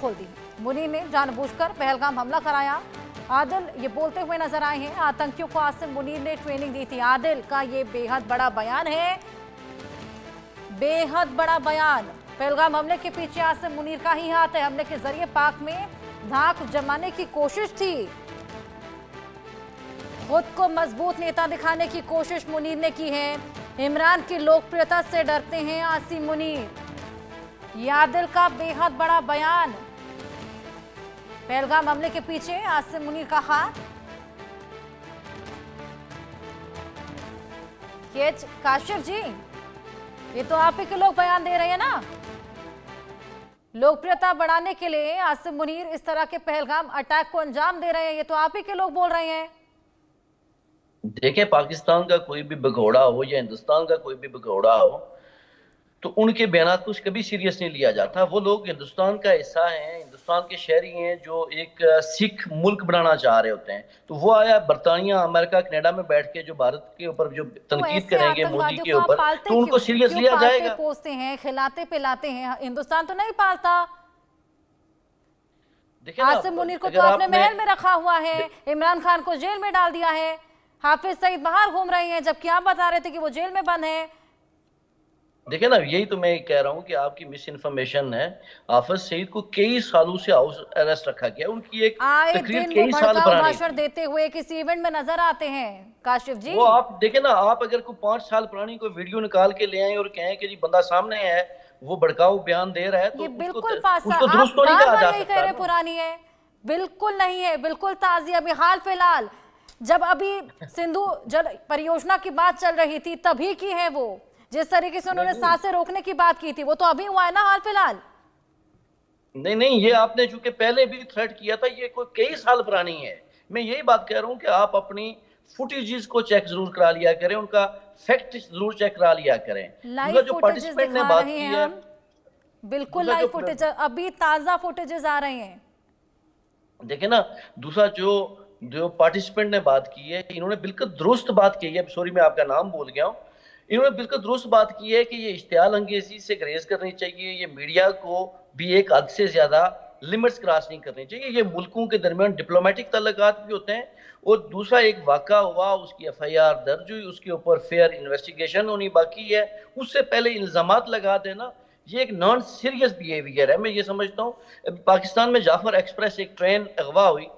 खोल दी। मुनीर ने जानबूझकर पहलगाम हमला कराया। आदिल ये बोलते हुए नजर आए हैं, आतंकियों को आसिम मुनीर ने ट्रेनिंग दी थी। आदिल का ये बेहद बड़ा बयान है, बेहद बड़ा बयान। पहलगाम हमले के पीछे आसिम मुनीर का ही हाथ है। हमले के जरिए पाक में धाक जमाने की कोशिश थी। खुद को मजबूत नेता दिखाने की कोशिश मुनीर ने की है। इमरान की लोकप्रियता से डरते हैं आसिम मुनीर। ये आदिल का बेहद बड़ा बयान। पहलगाम हमले के पीछे आसिम मुनीर का हाथ। ये काशिफ जी, ये तो आप ही के लोग बयान दे रहे हैं ना। लोकप्रियता बढ़ाने के लिए आसिम मुनीर इस तरह के पहलगाम अटैक को अंजाम दे रहे हैं, ये तो आप ही के लोग बोल रहे हैं। देखें, पाकिस्तान का कोई भी भगोड़ा हो या हिंदुस्तान का कोई भी भगोड़ा हो, तो उनके बयान को कभी सीरियस नहीं लिया जाता। वो लोग हिंदुस्तान का हिस्सा हैं, हिंदुस्तान के शहरी हैं, जो एक सिख मुल्क बनाना चाह रहे होते हैं। तो वो आया बरतानिया, अमेरिका, कनाडा में बैठ के जो भारत के ऊपर जो तनकीद करेंगे मोदी के ऊपर, तो उनको सीरियस लिया जाएगा। पोसते हैं, खिलाते पिलाते हैं, हिंदुस्तान तो नहीं पालता। आसिम मुनीर को तो आपने महल में रखा हुआ है, इमरान खान को जेल में डाल दिया है, हाफिज सईद बाहर घूम रहे हैं, जबकि आप बता रहे थे कि वो जेल में बंद है। देखिए ना, यही तो मैं कह रहा हूँ कि आपकी मिस इन्फॉर्मेशन है। हाफिज सईद को कई सालों से हाउस अरेस्ट रखा गया। उनकी एक तकरीर कई साल पुरानी भाषण देते हुए किसी इवेंट में नजर आते हैं काशिफ जी। वो आप देखें ना, आप अगर कोई 5 साल पुरानी कोई वीडियो निकाल के ले आए और कहें कि जी बंदा सामने है, वो भड़काऊ बयान दे रहा है, तो ये बिल्कुल उसको दुरुस्त तो नहीं कहा जा सकता। पुरानी है, बिल्कुल नहीं है, बिल्कुल ताजी। अभी हाल फिलहाल जब अभी सिंधु जल परियोजना की बात चल रही थी तभी की है वो। जिस तरीके से उन्होंने सांसें रोकने की बात की थी वो तो अभी हुआ है ना हाल फिलहाल। नहीं, ये आपने चूंकि पहले भी थ्रेट किया था, ये कोई कई साल पुरानी है। मैं यही बात कह रहा हूं कि आप अपनी फुटेजेस को चेक जरूर करा लिया करें, उनका फैक्ट जरूर चेक करा लिया करें। लाइव जो पार्टिसिपेंट ने बात की है, बिल्कुल लाइव फुटेज, अभी ताजा फुटेजेस आ रहे हैं। देखे ना, दूसरा जो पार्टिसिपेंट ने बात की है, इन्होंने बिल्कुल दुरुस्त बात की है। सॉरी, मैं आपका नाम भूल गया हूं। इन्होंने बिल्कुल दुरुस्त बात की है कि ये इश्तियाल अंगेजी से ग्रेज करनी चाहिए। ये मीडिया को भी एक हद से ज्यादा लिमिट्स क्रॉस नहीं करनी चाहिए। ये मुल्कों के दरमियान डिप्लोमेटिक तल्लुकात भी होते हैं। और दूसरा, एक वाक़ा हुआ, उसकी FIR दर्ज हुई, उसके ऊपर फेयर इन्वेस्टिगेशन होनी बाकी है। उससे पहले इल्जामात लगा देना, ये एक नॉन सीरियस बिहेवियर है। मैं ये समझता हूँ, पाकिस्तान में जाफर एक्सप्रेस एक ट्रेन अगवा हुई,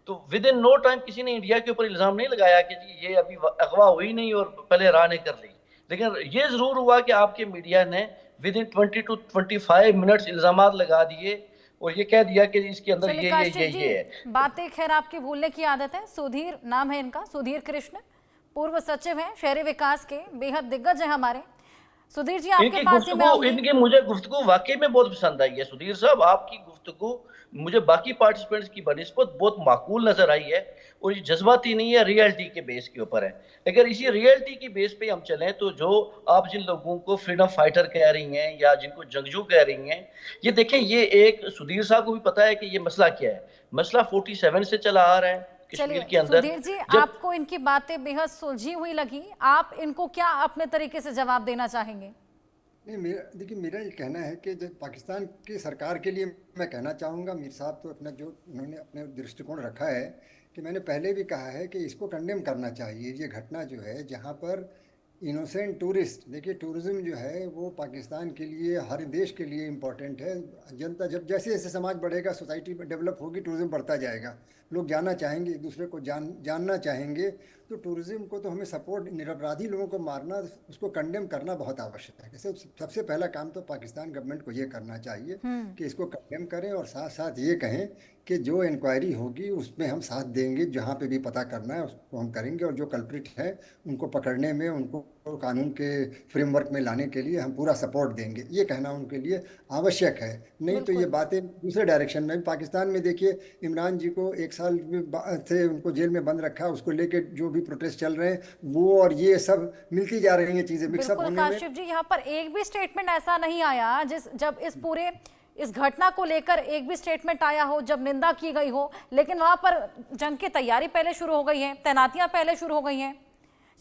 तो विद इन नो टाइम किसी ने इंडिया के ऊपर इल्जाम नहीं लगाया कि जी ये अभी अगवा हुई नहीं और पहले राह ने कर ली। लेकिन ये जरूर हुआ कि आपके मीडिया ने विद इन 20 to 25 मिनट्स इल्जामात लगा दिए और ये कह दिया कि इसके अंदर ये है। बातें खैर आपकी भूलने की आदत है। सुधीर नाम है इनका, सुधीर कृष्ण, पूर्व सचिव हैं शहरी विकास के, बेहद दिग्गज है हमारे। सुधीर जी, आपके पास इनकी मुझे गुफ्तगू वाकई में बहुत पसंद आई है। सुधीर साहब, आपकी गुफ्तगू मुझे बाकी पार्टिसिपेंट्स की बनिस्बत बहुत माकूल नजर आई है और ये जज्बाती नहीं है, रियलिटी के बेस के ऊपर है। अगर इसी रियलिटी की बेस पे हम चलें, तो जो आप जिन लोगों को फ्रीडम फाइटर कह रही हैं या जिनको जंगजू कह रही हैं, ये देखें, ये एक सुधीर साहब को भी पता है कि ये मसला क्या है। मसला 47 से चला आ रहा है कश्मीर के अंदर। सुधीर जी, आपको इनकी बातें बेहद सुलझी हुई लगी, आप इनको क्या अपने तरीके से जवाब देना चाहेंगे? नहीं, देखिए, मेरा ये कहना है कि जो पाकिस्तान की सरकार के लिए मैं कहना चाहूँगा, मीर साहब तो अपना जो उन्होंने अपने दृष्टिकोण रखा है, कि मैंने पहले भी कहा है कि इसको कंडेम करना चाहिए। ये घटना जो है जहाँ पर इनोसेंट टूरिस्ट, देखिए टूरिज़्म जो है वो पाकिस्तान के लिए, हर देश के लिए इम्पोर्टेंट है। जनता जब जैसे जैसे समाज बढ़ेगा, सोसाइटी डेवलप होगी, टूरिज़्म बढ़ता जाएगा, लोग जाना चाहेंगे, एक दूसरे को जानना चाहेंगे। तो टूरिज़्म को तो हमें सपोर्ट, निरपराधी लोगों को मारना, उसको कंडेम करना बहुत आवश्यक है। जैसे सबसे पहला काम तो पाकिस्तान गवर्नमेंट को ये करना चाहिए कि इसको कंडेम करें और साथ साथ ये कहें कि जो इंक्वायरी होगी उसमें हम साथ देंगे, जहाँ पे भी पता करना है उसको हम करेंगे, और जो कल्प्रिट है उनको पकड़ने में, उनको कानून के फ्रेमवर्क में लाने के लिए हम पूरा सपोर्ट देंगे। ये कहना उनके लिए आवश्यक है। नहीं तो ये बातें दूसरे डायरेक्शन में। पाकिस्तान में देखिए, इमरान जी को 1 साल से उनको जेल में बंद रखा, उसको लेके जो भी प्रोटेस्ट चल रहे हैं वो और ये सब मिलती जा रही हैं चीज़ें मिक्सअप होने में। काशिफ जी, यहाँ पर एक भी स्टेटमेंट ऐसा नहीं आया जब इस घटना को लेकर एक भी स्टेटमेंट आया हो, जब निंदा की गई हो, लेकिन वहां पर जंग की तैयारी पहले शुरू हो गई है, तैनातियां पहले शुरू हो गई हैं।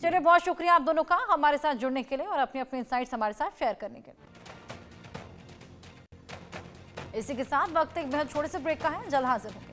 चलिए, बहुत शुक्रिया आप दोनों का हमारे साथ जुड़ने के लिए और अपने अपने इंसाइट्स हमारे साथ शेयर करने के लिए। इसी के साथ वक्त एक बेहद छोटे से ब्रेक का है, जल्द हाजिर होंगे।